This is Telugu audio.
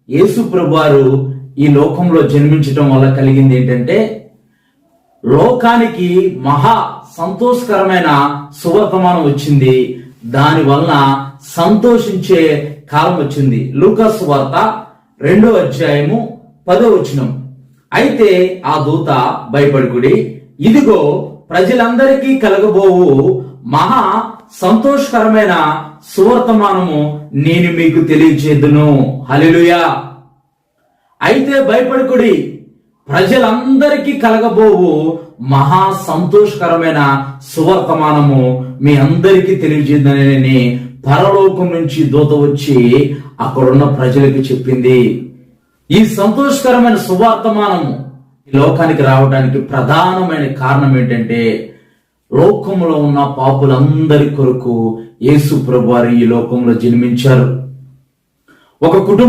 యేసు ప్రభువారు ఈ లోకంలో జన్మించటం వల్ల కలిగింది ఏంటంటే, లోకానికి మహా సంతోషకరమైన సువర్తమానం వచ్చింది. దాని వలన సంతోషించే కాలం వచ్చింది. లూకా సువార్త 2వ అధ్యాయము 10వ వచనం. అయితే ఆ దూత భయపడుకుడి, ఇదిగో ప్రజలందరికీ కలగబోవు మహా సంతోషకరమైన సువర్తమానము నేను మీకు తెలియచేద్దును. హల్లెలూయా. అయితే భయపడుకుడి, ప్రజలందరికీ కలగబోవు మహా సంతోషకరమైన సువర్తమానము మీ అందరికీ తెలియజేద్దని పరలోకం నుంచి దూత వచ్చి అక్కడున్న ప్రజలకు చెప్పింది. ఈ సంతోషకరమైన సువర్తమానము ఈ లోకానికి రావడానికి ప్రధానమైన కారణం ఏంటంటే, లోకంలో ఉన్న పాపులందరి కొరకు యేసు ప్రభువారు ఈ లోకంలో జన్మించారు. ఒక కుటుంబం